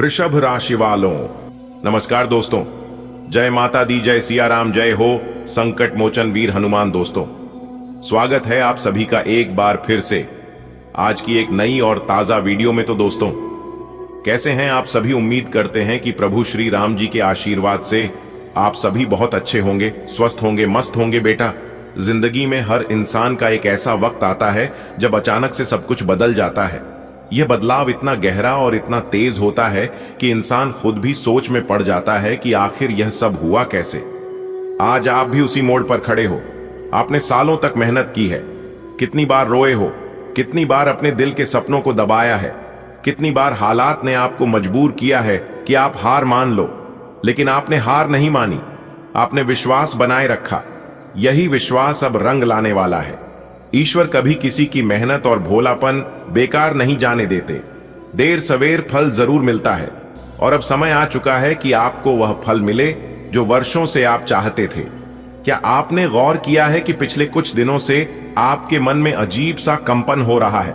वृषभ राशि वालों, नमस्कार दोस्तों। जय माता दी, जय सिया राम, जय हो संकट मोचन वीर हनुमान। दोस्तों, स्वागत है आप सभी का एक बार फिर से आज की एक नई और ताजा वीडियो में। तो दोस्तों, कैसे हैं आप सभी? उम्मीद करते हैं कि प्रभु श्री राम जी के आशीर्वाद से आप सभी बहुत अच्छे होंगे, स्वस्थ होंगे, मस्त होंगे। बेटा, जिंदगी में हर इंसान का एक ऐसा वक्त आता है जब अचानक से सब कुछ बदल जाता है। यह बदलाव इतना गहरा और इतना तेज होता है कि इंसान खुद भी सोच में पड़ जाता है कि आखिर यह सब हुआ कैसे। आज आप भी उसी मोड़ पर खड़े हो। आपने सालों तक मेहनत की है, कितनी बार रोए हो, कितनी बार अपने दिल के सपनों को दबाया है, कितनी बार हालात ने आपको मजबूर किया है कि आप हार मान लो, लेकिन आपने हार नहीं मानी। आपने विश्वास बनाए रखा। यही विश्वास अब रंग लाने वाला है। ईश्वर कभी किसी की मेहनत और भोलापन बेकार नहीं जाने देते। देर सवेर फल जरूर मिलता है और अब समय आ चुका है कि आपको वह फल मिले जो वर्षों से आप चाहते थे। क्या आपने गौर किया है कि पिछले कुछ दिनों से आपके मन में अजीब सा कंपन हो रहा है?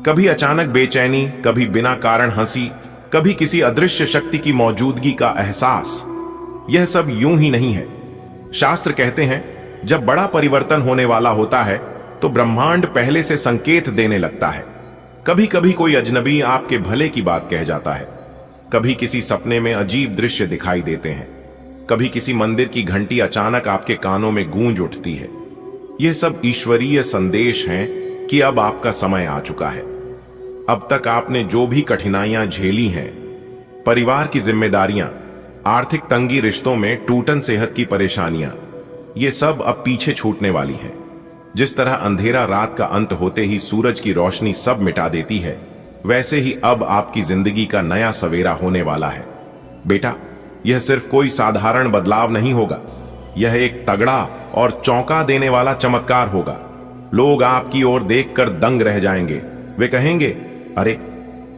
कभी अचानक बेचैनी, कभी बिना कारण हंसी, कभी किसी अदृश्य शक्ति की मौजूदगी का एहसास। यह सब यूं ही नहीं है। शास्त्र कहते हैं, जब बड़ा परिवर्तन होने वाला होता है तो ब्रह्मांड पहले से संकेत देने लगता है। कभी कभी कोई अजनबी आपके भले की बात कह जाता है, कभी किसी सपने में अजीब दृश्य दिखाई देते हैं, कभी किसी मंदिर की घंटी अचानक आपके कानों में गूंज उठती है। यह सब ईश्वरीय संदेश हैं कि अब आपका समय आ चुका है। अब तक आपने जो भी कठिनाइयां झेली हैं, परिवार की जिम्मेदारियां, आर्थिक तंगी, रिश्तों में टूटन, सेहत की परेशानियां, ये सब अब पीछे छूटने वाली हैं। जिस तरह अंधेरा रात का अंत होते ही सूरज की रोशनी सब मिटा देती है, वैसे ही अब आपकी जिंदगी का नया सवेरा होने वाला है। बेटा, यह सिर्फ कोई साधारण बदलाव नहीं होगा, यह एक तगड़ा और चौंका देने वाला चमत्कार होगा। लोग आपकी ओर देखकर दंग रह जाएंगे। वे कहेंगे, अरे,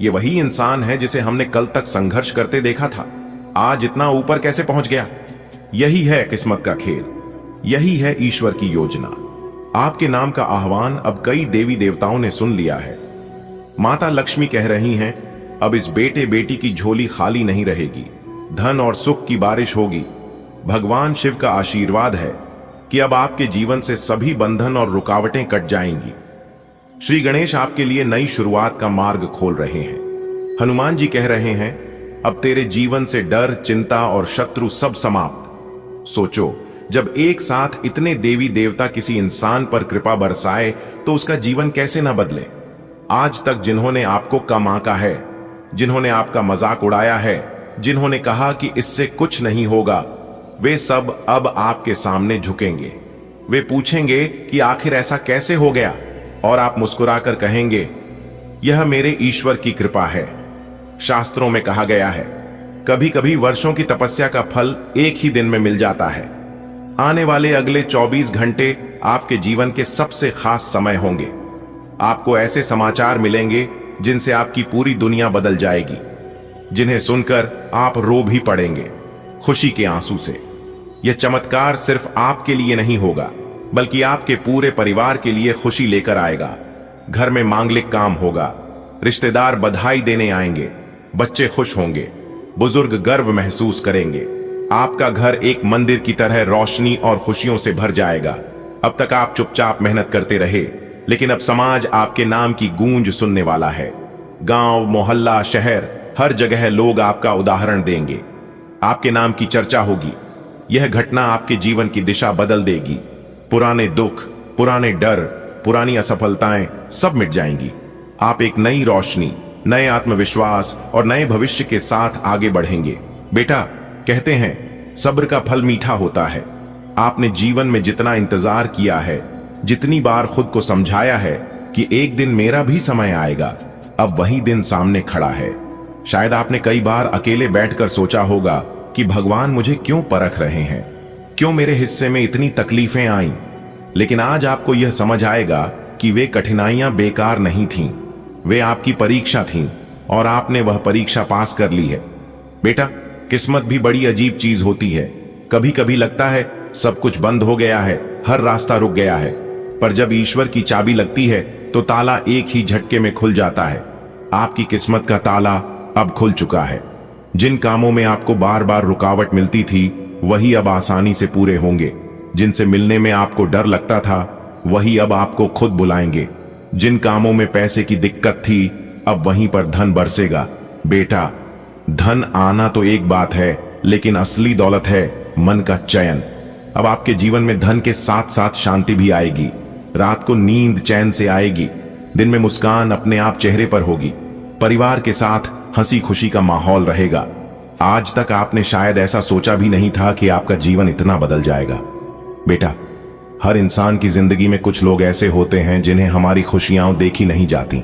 ये वही इंसान है जिसे हमने कल तक संघर्ष करते देखा था, आज इतना ऊपर कैसे पहुंच गया? यही है किस्मत का खेल, यही है ईश्वर की योजना। आपके नाम का आह्वान अब कई देवी देवताओं ने सुन लिया है। माता लक्ष्मी कह रही हैं, अब इस बेटे बेटी की झोली खाली नहीं रहेगी, धन और सुख की बारिश होगी। भगवान शिव का आशीर्वाद है कि अब आपके जीवन से सभी बंधन और रुकावटें कट जाएंगी। श्री गणेश आपके लिए नई शुरुआत का मार्ग खोल रहे हैं। हनुमान जी कह रहे हैं, अब तेरे जीवन से डर, चिंता और शत्रु सब समाप्त। सोचो, जब एक साथ इतने देवी देवता किसी इंसान पर कृपा बरसाए तो उसका जीवन कैसे न बदले। आज तक जिन्होंने आपको कम आंका है, जिन्होंने आपका मजाक उड़ाया है, जिन्होंने कहा कि इससे कुछ नहीं होगा, वे सब अब आपके सामने झुकेंगे। वे पूछेंगे कि आखिर ऐसा कैसे हो गया, और आप मुस्कुराकर कहेंगे, यह मेरे ईश्वर की कृपा है। शास्त्रों में कहा गया है, कभी कभी वर्षों की तपस्या का फल एक ही दिन में मिल जाता है। आने वाले अगले 24 घंटे आपके जीवन के सबसे खास समय होंगे। आपको ऐसे समाचार मिलेंगे जिनसे आपकी पूरी दुनिया बदल जाएगी, जिन्हें सुनकर आप रो भी पड़ेंगे खुशी के आंसू से। यह चमत्कार सिर्फ आपके लिए नहीं होगा, बल्कि आपके पूरे परिवार के लिए खुशी लेकर आएगा। घर में मांगलिक काम होगा, रिश्तेदार बधाई देने आएंगे, बच्चे खुश होंगे, बुजुर्ग गर्व महसूस करेंगे। आपका घर एक मंदिर की तरह रोशनी और खुशियों से भर जाएगा। अब तक आप चुपचाप मेहनत करते रहे, लेकिन अब समाज आपके नाम की गूंज सुनने वाला है। गांव, मोहल्ला, शहर, हर जगह लोग आपका उदाहरण देंगे। आपके नाम की चर्चा होगी। यह घटना आपके जीवन की दिशा बदल देगी। पुराने दुख, पुराने डर, पुरानी असफलताएं सब मिट जाएंगी। आप एक नई रोशनी, नए आत्मविश्वास और नए भविष्य के साथ आगे बढ़ेंगे। बेटा, कहते हैं, सब्र का फल मीठा होता है। आपने जीवन में जितना इंतजार किया है, जितनी बार खुद को समझाया है कि एक दिन मेरा भी समय आएगा, अब वही दिन सामने खड़ा है। शायद आपने कई बार अकेले बैठकर सोचा होगा कि भगवान मुझे क्यों परख रहे हैं, क्यों मेरे हिस्से में इतनी तकलीफें आईं। लेकिन आज आपको यह समझ आएगा कि वे कठिनाइयां बेकार नहीं थीं, वे आपकी परीक्षा थीं और आपने वह परीक्षा पास कर ली है। बेटा, किस्मत भी बड़ी अजीब चीज होती है। कभी कभी लगता है सब कुछ बंद हो गया है, हर रास्ता रुक गया है, पर जब ईश्वर की चाबी लगती है तो ताला एक ही झटके में खुल जाता है। आपकी किस्मत का ताला अब खुल चुका है। जिन कामों में आपको बार बार रुकावट मिलती थी वही अब आसानी से पूरे होंगे। जिनसे मिलने में आपको डर लगता था वही अब आपको खुद बुलाएंगे। जिन कामों में पैसे की दिक्कत थी अब वहीं पर धन बरसेगा। बेटा, धन आना तो एक बात है, लेकिन असली दौलत है मन का चयन। अब आपके जीवन में धन के साथ साथ शांति भी आएगी। रात को नींद चैन से आएगी। दिन में मुस्कान अपने आप चेहरे पर होगी। परिवार के साथ हंसी खुशी का माहौल रहेगा। आज तक आपने शायद ऐसा सोचा भी नहीं था कि आपका जीवन इतना बदल जाएगा। बेटा, हर इंसान की जिंदगी में कुछ लोग ऐसे होते हैं जिन्हें हमारी खुशियां देखी नहीं जाती।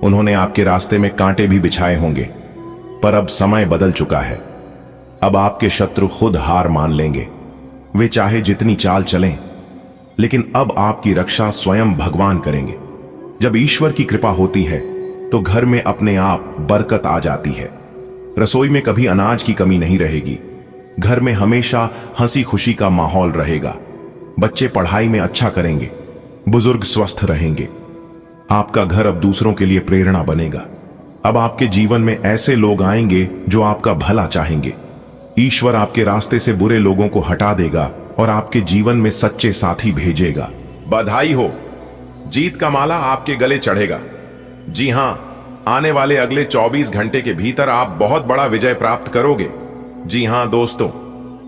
उन्होंने आपके रास्ते में कांटे भी बिछाए होंगे, पर अब समय बदल चुका है। अब आपके शत्रु खुद हार मान लेंगे। वे चाहे जितनी चाल चलें, लेकिन अब आपकी रक्षा स्वयं भगवान करेंगे। जब ईश्वर की कृपा होती है तो घर में अपने आप बरकत आ जाती है। रसोई में कभी अनाज की कमी नहीं रहेगी। घर में हमेशा हंसी खुशी का माहौल रहेगा। बच्चे पढ़ाई में अच्छा करेंगे। बुजुर्ग स्वस्थ रहेंगे। आपका घर अब दूसरों के लिए प्रेरणा बनेगा। अब आपके जीवन में ऐसे लोग आएंगे जो आपका भला चाहेंगे। ईश्वर आपके रास्ते से बुरे लोगों को हटा देगा और आपके जीवन में सच्चे साथी भेजेगा। बधाई हो, जीत का माला आपके गले चढ़ेगा। जी हां, आने वाले अगले 24 घंटे के भीतर आप बहुत बड़ा विजय प्राप्त करोगे। जी हां दोस्तों,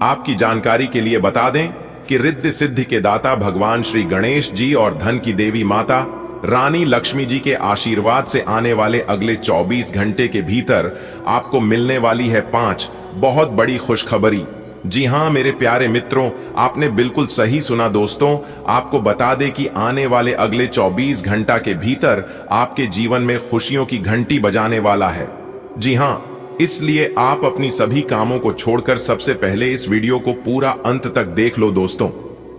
आपकी जानकारी के लिए बता दें कि रिद्धि सिद्धि के दाता भगवान श्री गणेश जी और धन की देवी माता रानी लक्ष्मी जी के आशीर्वाद से आने वाले अगले 24 घंटे के भीतर आपको मिलने वाली है 5 बहुत बड़ी खुशखबरी। जी हां मेरे प्यारे मित्रों, आपने बिल्कुल सही सुना दोस्तों। आपको बता दें कि आने वाले अगले 24 घंटा के भीतर आपके जीवन में खुशियों की घंटी बजाने वाला है। जी हां, इसलिए आप अपनी सभी कामों को छोड़कर सबसे पहले इस वीडियो को पूरा अंत तक देख लो दोस्तों।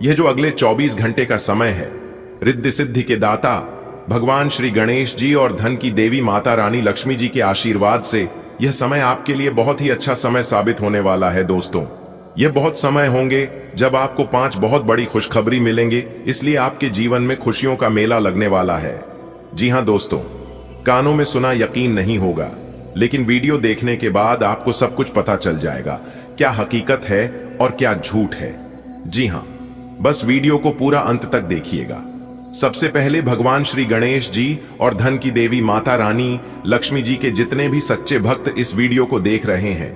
यह जो अगले 24 घंटे का समय है, रिद्धि सिद्धि के दाता भगवान श्री गणेश जी और धन की देवी माता रानी लक्ष्मी जी के आशीर्वाद से यह समय आपके लिए बहुत ही अच्छा समय साबित होने वाला है दोस्तों। यह बहुत समय होंगे जब आपको 5 बहुत बड़ी खुशखबरी मिलेंगे, इसलिए आपके जीवन में खुशियों का मेला लगने वाला है। जी हां दोस्तों, कानों में सुना यकीन नहीं होगा, लेकिन वीडियो देखने के बाद आपको सब कुछ पता चल जाएगा, क्या हकीकत है और क्या झूठ है। जी हां, बस वीडियो को पूरा अंत तक देखिएगा। सबसे पहले भगवान श्री गणेश जी और धन की देवी माता रानी लक्ष्मी जी के जितने भी सच्चे भक्त इस वीडियो को देख रहे हैं,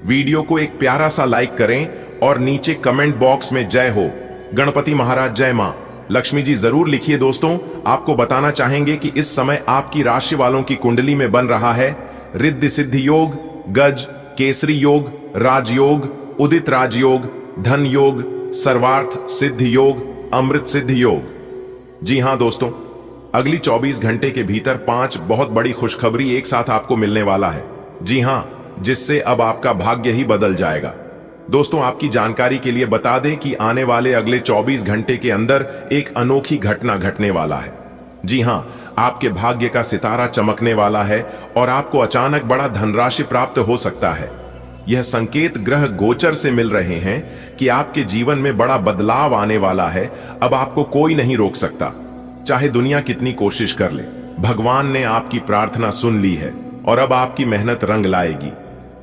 वीडियो को एक प्यारा सा लाइक करें और नीचे कमेंट बॉक्स में जय हो, गणपति महाराज जय मां, लक्ष्मी जी जरूर लिखिए दोस्तों। आपको बताना चाहेंगे कि इस समय आपकी राशि वालों की कुंडली में बन रहा है रिद्धि सिद्धि योग, गज केसरी योग, राजयोग, उदित राजयोग, धन योग, सर्वार्थ सिद्धि योग, अमृत सिद्धि योग। जी हां दोस्तों, अगली 24 घंटे के भीतर 5 बहुत बड़ी खुशखबरी एक साथ आपको मिलने वाला है। जी हां, जिससे अब आपका भाग्य ही बदल जाएगा। दोस्तों, आपकी जानकारी के लिए बता दें कि आने वाले अगले 24 घंटे के अंदर एक अनोखी घटना घटने वाला है। जी हां, आपके भाग्य का सितारा चमकने वाला है और आपको अचानक बड़ा धनराशि प्राप्त हो सकता है। यह संकेत ग्रह गोचर से मिल रहे हैं कि आपके जीवन में बड़ा बदलाव आने वाला है। अब आपको कोई नहीं रोक सकता, चाहे दुनिया कितनी कोशिश कर ले। भगवान ने आपकी प्रार्थना सुन ली है और अब आपकी मेहनत रंग लाएगी।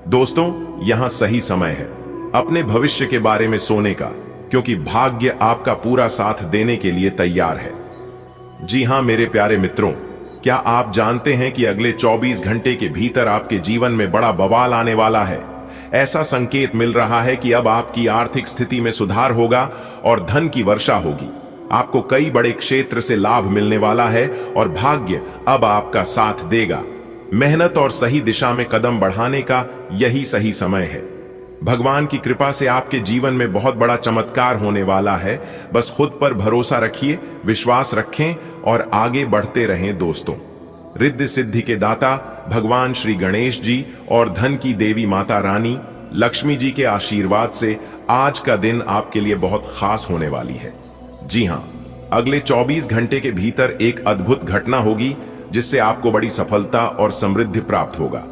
दोस्तों, यहां सही समय है अपने भविष्य के बारे में सोचने का, क्योंकि भाग्य आपका पूरा साथ देने के लिए तैयार है। जी हां मेरे प्यारे मित्रों, क्या आप जानते हैं कि अगले 24 घंटे के भीतर आपके जीवन में बड़ा बवाल आने वाला है। ऐसा संकेत मिल रहा है कि अब आपकी आर्थिक स्थिति में सुधार होगा और धन की वर्षा होगी। आपको कई बड़े क्षेत्र से लाभ मिलने वाला है और भाग्य अब आपका साथ देगा। मेहनत और सही दिशा में कदम बढ़ाने का यही सही समय है। भगवान की कृपा से आपके जीवन में बहुत बड़ा चमत्कार होने वाला है। बस खुद पर भरोसा रखिए, विश्वास रखें और आगे बढ़ते रहें दोस्तों। रिद्धि सिद्धि के दाता भगवान श्री गणेश जी और धन की देवी माता रानी लक्ष्मी जी के आशीर्वाद से आज का दिन आपके लिए बहुत खास होने वाली है। जी हां, अगले 24 घंटे के भीतर एक अद्भुत घटना होगी जिससे आपको बड़ी सफलता और समृद्धि प्राप्त होगा।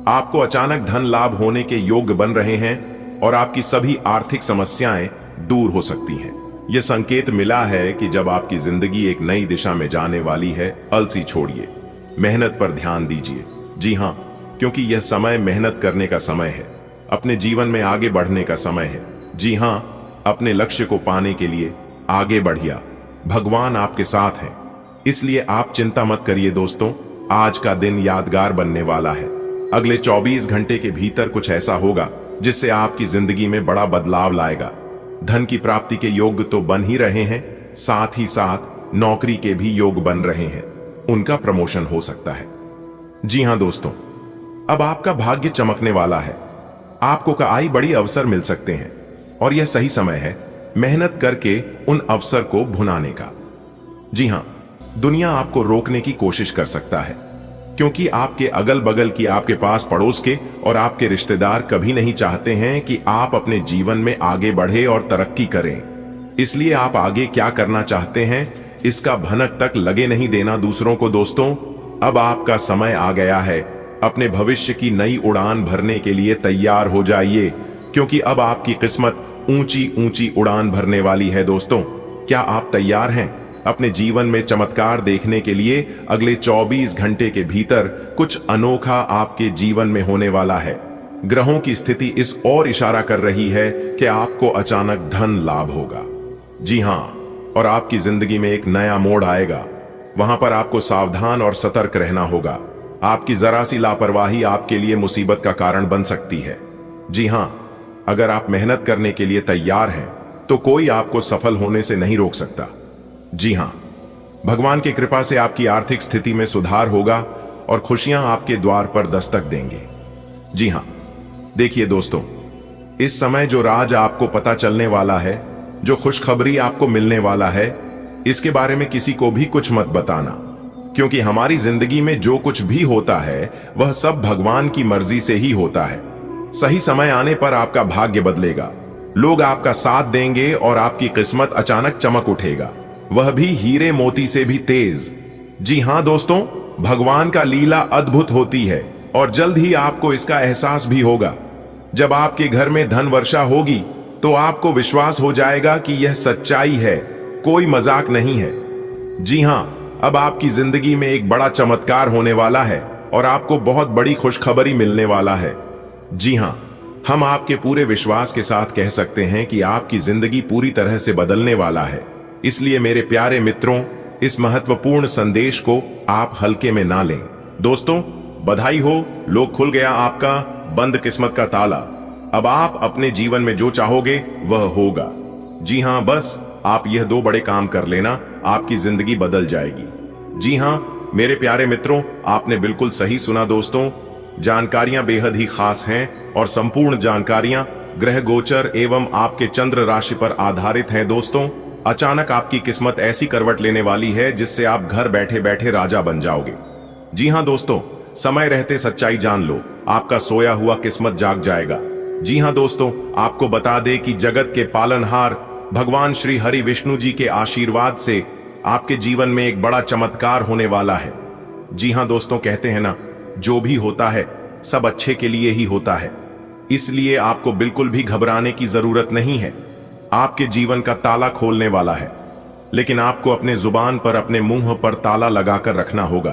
आपको अचानक धन लाभ होने के योग बन रहे हैं और आपकी सभी आर्थिक समस्याएं दूर हो सकती हैं। यह संकेत मिला है कि जब आपकी जिंदगी एक नई दिशा में जाने वाली है, अलसी छोड़िए, मेहनत पर ध्यान दीजिए। जी हां, क्योंकि यह समय मेहनत करने का समय है, अपने जीवन में आगे बढ़ने का समय है। जी हां, अपने लक्ष्य को पाने के लिए आगे बढ़िया, भगवान आपके साथ हैं। इसलिए आप चिंता मत करिए दोस्तों, आज का दिन यादगार बनने वाला है। अगले 24 घंटे के भीतर कुछ ऐसा होगा जिससे आपकी जिंदगी में बड़ा बदलाव लाएगा। धन की प्राप्ति के योग तो बन ही रहे हैं, साथ ही साथ नौकरी के भी योग बन रहे हैं, उनका प्रमोशन हो सकता है। जी हां दोस्तों, अब आपका भाग्य चमकने वाला है, आपको कई बड़ी अवसर मिल सकते हैं और यह सही समय है मेहनत करके उन अवसर को भुनाने का। जी हां, दुनिया आपको रोकने की कोशिश कर सकता है, क्योंकि आपके अगल बगल की, आपके पास पड़ोस के और आपके रिश्तेदार कभी नहीं चाहते हैं कि आप अपने जीवन में आगे बढ़े और तरक्की करें। इसलिए आप आगे क्या करना चाहते हैं इसका भनक तक लगे नहीं देना दूसरों को। दोस्तों, अब आपका समय आ गया है, अपने भविष्य की नई उड़ान भरने के लिए तैयार हो जाइए, क्योंकि अब आपकी किस्मत ऊंची ऊंची उड़ान भरने वाली है। दोस्तों, क्या आप तैयार हैं अपने जीवन में चमत्कार देखने के लिए? अगले 24 घंटे के भीतर कुछ अनोखा आपके जीवन में होने वाला है। ग्रहों की स्थिति इस ओर इशारा कर रही है कि आपको अचानक धन लाभ होगा। जी हां, और आपकी जिंदगी में एक नया मोड़ आएगा। वहां पर आपको सावधान और सतर्क रहना होगा। आपकी जरा सी लापरवाही आपके लिए मुसीबत का कारण बन सकती है। जी हां, अगर आप मेहनत करने के लिए तैयार हैं तो कोई आपको सफल होने से नहीं रोक सकता। जी हां, भगवान की कृपा से आपकी आर्थिक स्थिति में सुधार होगा और खुशियां आपके द्वार पर दस्तक देंगे। जी हां, देखिए दोस्तों, इस समय जो राज आपको पता चलने वाला है, जो खुशखबरी आपको मिलने वाला है, इसके बारे में किसी को भी कुछ मत बताना, क्योंकि हमारी जिंदगी में जो कुछ भी होता है वह सब भगवान की मर्जी से ही होता है। सही समय आने पर आपका भाग्य बदलेगा, लोग आपका साथ देंगे और आपकी किस्मत अचानक चमक उठेगा, वह भी हीरे मोती से भी तेज। जी हां दोस्तों, भगवान का लीला अद्भुत होती है और जल्द ही आपको इसका एहसास भी होगा। जब आपके घर में धन वर्षा होगी तो आपको विश्वास हो जाएगा कि यह सच्चाई है, कोई मजाक नहीं है। जी हां, अब आपकी जिंदगी में एक बड़ा चमत्कार होने वाला है और आपको बहुत बड़ी खुशखबरी मिलने वाला है। जी हां, हम आपके पूरे विश्वास के साथ कह सकते हैं कि आपकी जिंदगी पूरी तरह से बदलने वाला है। इसलिए मेरे प्यारे मित्रों, इस महत्वपूर्ण संदेश को आप हल्के में ना लें। दोस्तों, बधाई हो, लोग खुल गया आपका बंद किस्मत का ताला। अब आप अपने जीवन में जो चाहोगे वह होगा। जी हां, बस आप यह 2 बड़े काम कर लेना, आपकी जिंदगी बदल जाएगी। जी हां मेरे प्यारे मित्रों, आपने बिल्कुल सही सुना दोस्तों। जानकारियां बेहद ही खास हैं और संपूर्ण जानकारियां ग्रह गोचर एवं आपके चंद्र राशि पर आधारित हैं। दोस्तों, अचानक आपकी किस्मत ऐसी करवट लेने वाली है जिससे आप घर बैठे बैठे राजा बन जाओगे। जी हां दोस्तों, समय रहते सच्चाई जान लो, आपका सोया हुआ किस्मत जाग जाएगा। जी हां दोस्तों, आपको बता दे कि जगत के पालनहार भगवान श्री हरि विष्णु जी के आशीर्वाद से आपके जीवन में एक बड़ा चमत्कार होने वाला है। जी हां दोस्तों, कहते हैं ना, जो भी होता है सब अच्छे के लिए ही होता है। इसलिए आपको बिल्कुल भी घबराने की जरूरत नहीं है। आपके जीवन का ताला खोलने वाला है, लेकिन आपको अपने जुबान पर, अपने मुंह पर ताला लगाकर रखना होगा,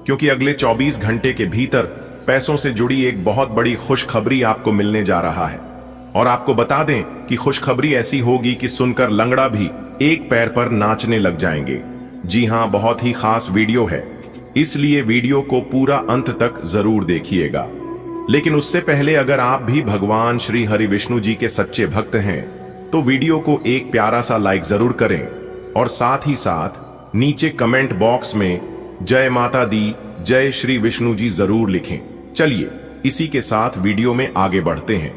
क्योंकि अगले 24 घंटे के भीतर पैसों से जुड़ी एक बहुत बड़ी खुशखबरी आपको मिलने जा रहा है। और आपको बता दें कि खुशखबरी ऐसी होगी कि सुनकर लंगड़ा भी एक पैर पर नाचने लग जाएंगे। जी हां, बहुत ही खास वीडियो है, इसलिए वीडियो को पूरा अंत तक जरूर देखिएगा। लेकिन उससे पहले अगर आप भी भगवान श्री हरि विष्णु जी के सच्चे भक्त हैं तो वीडियो को एक प्यारा सा लाइक जरूर करें और साथ ही साथ नीचे कमेंट बॉक्स में जय माता दी, जय श्री विष्णु जी जरूर लिखें। चलिए इसी के साथ वीडियो में आगे बढ़ते हैं।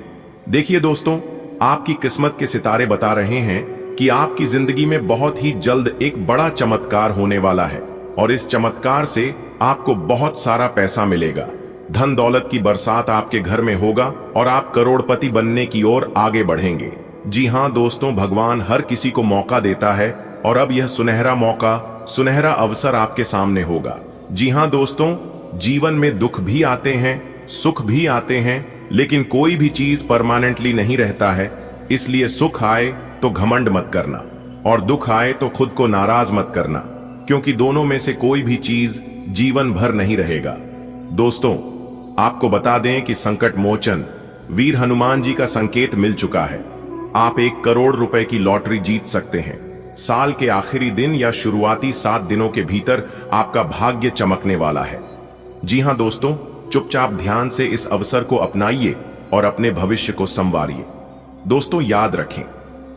देखिए दोस्तों, आपकी किस्मत के सितारे बता रहे हैं कि आपकी जिंदगी में बहुत ही जल्द एक बड़ा चमत्कार होने वाला है और इस चमत्कार से आपको बहुत सारा पैसा मिलेगा। धन दौलत की बरसात आपके घर में होगा और आप करोड़पति बनने की ओर आगे बढ़ेंगे। जी हां दोस्तों, भगवान हर किसी को मौका देता है और अब यह सुनहरा मौका, सुनहरा अवसर आपके सामने होगा। जी हां दोस्तों, जीवन में दुख भी आते हैं, सुख भी आते हैं, लेकिन कोई भी चीज परमानेंटली नहीं रहता है। इसलिए सुख आए तो घमंड मत करना और दुख आए तो खुद को नाराज मत करना, क्योंकि दोनों में से कोई भी चीज जीवन भर नहीं रहेगा। दोस्तों, आपको बता दें कि संकट मोचन वीर हनुमान जी का संकेत मिल चुका है। आप 1 करोड़ रुपए की लॉटरी जीत सकते हैं। साल के आखिरी दिन या शुरुआती 7 दिनों के भीतर आपका भाग्य चमकने वाला है। जी हां दोस्तों, चुपचाप ध्यान से इस अवसर को अपनाइए और अपने भविष्य को संवारिए। दोस्तों याद रखें,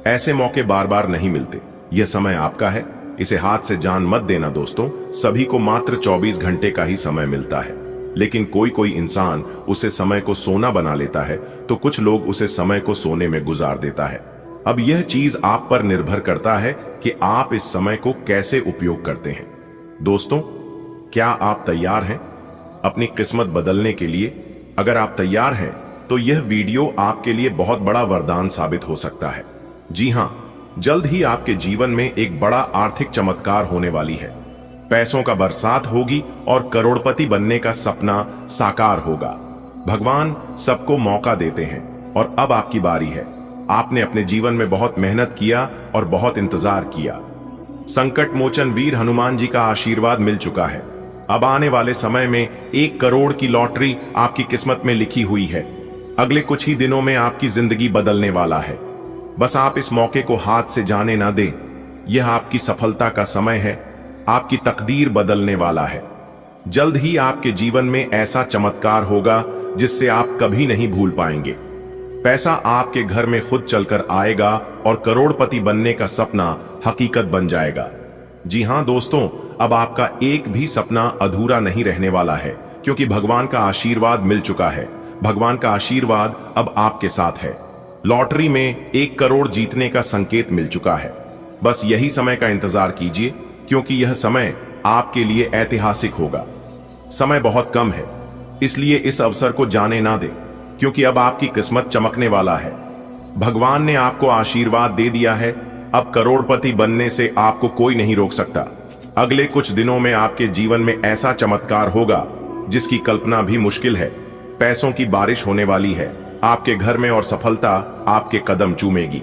ऐसे मौके बार बार नहीं मिलते। यह समय आपका है, इसे हाथ से जान मत देना दोस्तों। सभी को मात्र 24 घंटे का ही समय मिलता है, लेकिन कोई कोई इंसान उसे समय को सोना बना लेता है, तो कुछ लोग उसे समय को सोने में गुजार देता है। अब यह चीज आप पर निर्भर करता है कि आप इस समय को कैसे उपयोग करते हैं। दोस्तों, क्या आप तैयार हैं अपनी किस्मत बदलने के लिए? अगर आप तैयार हैं तो यह वीडियो आपके लिए बहुत बड़ा वरदान साबित हो सकता है। जी हां, जल्द ही आपके जीवन में एक बड़ा आर्थिक चमत्कार होने वाली है। पैसों का बरसात होगी और करोड़पति बनने का सपना साकार होगा। भगवान सबको मौका देते हैं और अब आपकी बारी है। आपने अपने जीवन में बहुत मेहनत किया और बहुत इंतजार किया। संकट मोचन वीर हनुमान जी का आशीर्वाद मिल चुका है। अब आने वाले समय में 1 करोड़ की लॉटरी आपकी किस्मत में लिखी हुई है। अगले कुछ ही दिनों में आपकी जिंदगी बदलने वाला है। बस आप इस मौके को हाथ से जाने ना दें। यह आपकी सफलता का समय है। आपकी तकदीर बदलने वाला है। जल्द ही आपके जीवन में ऐसा चमत्कार होगा जिससे आप कभी नहीं भूल पाएंगे। पैसा आपके घर में खुद चलकर आएगा और करोड़पति बनने का सपना हकीकत बन जाएगा। जी हां दोस्तों, अब आपका एक भी सपना अधूरा नहीं रहने वाला है, क्योंकि भगवान का आशीर्वाद मिल चुका है। भगवान का आशीर्वाद अब आपके साथ है। लॉटरी में 1 करोड़ जीतने का संकेत मिल चुका है। बस यही समय का इंतजार कीजिए, क्योंकि यह समय आपके लिए ऐतिहासिक होगा। समय बहुत कम है, इसलिए इस अवसर को जाने ना दें, क्योंकि अब आपकी किस्मत चमकने वाला है। भगवान ने आपको आशीर्वाद दे दिया है। अब करोड़पति बनने से आपको कोई नहीं रोक सकता। अगले कुछ दिनों में आपके जीवन में ऐसा चमत्कार होगा जिसकी कल्पना भी मुश्किल है। पैसों की बारिश होने वाली है आपके घर में और सफलता आपके कदम चूमेगी।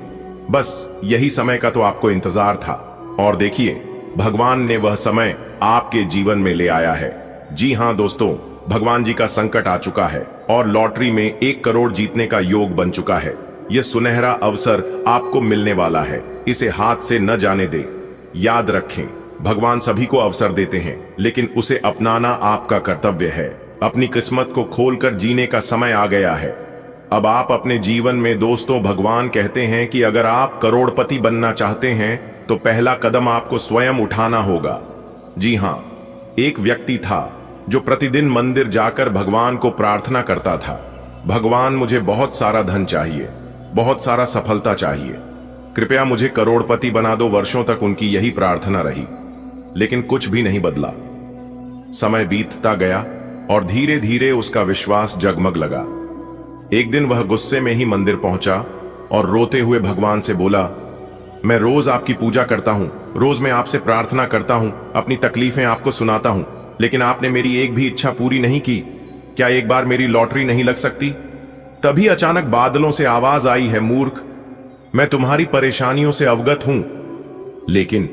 बस यही समय का तो आपको इंतजार था, और देखिए, भगवान ने वह समय आपके जीवन में ले आया है। जी हां दोस्तों, भगवान जी का संकट आ चुका है और लॉटरी में 1 करोड़ जीतने का योग बन चुका है। यह सुनहरा अवसर आपको मिलने वाला है। इसे हाथ से न जाने दें। याद रखें, भगवान सभी को अवसर देते हैं, लेकिन उसे अपनाना आपका कर्तव्य है। अपनी किस्मत को खोलकर जीने का समय आ गया है। अब आप अपने जीवन में दोस्तों, भगवान कहते हैं कि अगर आप करोड़पति बनना चाहते हैं तो पहला कदम आपको स्वयं उठाना होगा। जी हां, एक व्यक्ति था जो प्रतिदिन मंदिर जाकर भगवान को प्रार्थना करता था, भगवान मुझे बहुत सारा धन चाहिए, बहुत सारा सफलता चाहिए, कृपया मुझे करोड़पति बना दो। वर्षों तक उनकी यही प्रार्थना रही, लेकिन कुछ भी नहीं बदला। समय बीतता गया और धीरे धीरे उसका विश्वास जगमग लगा। एक दिन वह गुस्से में ही मंदिर पहुंचा और रोते हुए भगवान से बोला, मैं रोज आपकी पूजा करता हूं, रोज मैं आपसे प्रार्थना करता हूं, अपनी तकलीफें आपको सुनाता हूं, लेकिन आपने मेरी एक भी इच्छा पूरी नहीं की। क्या एक बार मेरी लॉटरी नहीं लग सकती? तभी अचानक बादलों से आवाज आई है, मूर्ख, मैं तुम्हारी परेशानियों से अवगत हूं, लेकिन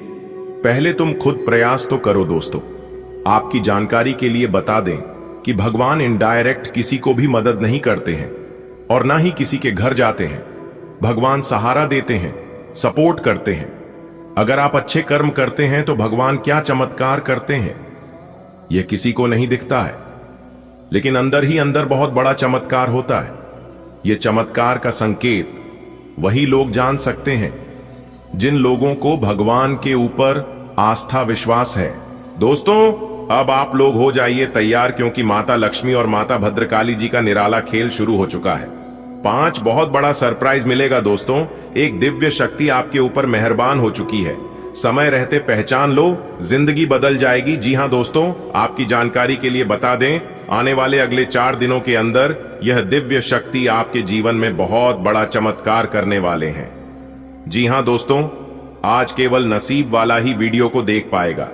पहले तुम खुद प्रयास तो करो। दोस्तों, आपकी जानकारी के लिए बता दें कि भगवान इनडायरेक्ट किसी को भी मदद नहीं करते हैं और ना ही किसी के घर जाते हैं। भगवान सहारा देते हैं, सपोर्ट करते हैं। अगर आप अच्छे कर्म करते हैं तो भगवान क्या चमत्कार करते हैं यह किसी को नहीं दिखता है, लेकिन अंदर ही अंदर बहुत बड़ा चमत्कार होता है। यह चमत्कार का संकेत वही लोग जान सकते हैं जिन लोगों को भगवान के ऊपर आस्था विश्वास है। दोस्तों, अब आप लोग हो जाइए तैयार, क्योंकि माता लक्ष्मी और माता भद्रकाली जी का निराला खेल शुरू हो चुका है। 5 बहुत बड़ा सरप्राइज मिलेगा दोस्तों। एक दिव्य शक्ति आपके ऊपर मेहरबान हो चुकी है। समय रहते पहचान लो, जिंदगी बदल जाएगी। जी हां दोस्तों, आपकी जानकारी के लिए बता दें, आने वाले अगले 4 दिनों के अंदर यह दिव्य शक्ति आपके जीवन में बहुत बड़ा चमत्कार करने वाले हैं। जी हां दोस्तों, आज केवल नसीब वाला ही वीडियो को देख पाएगा।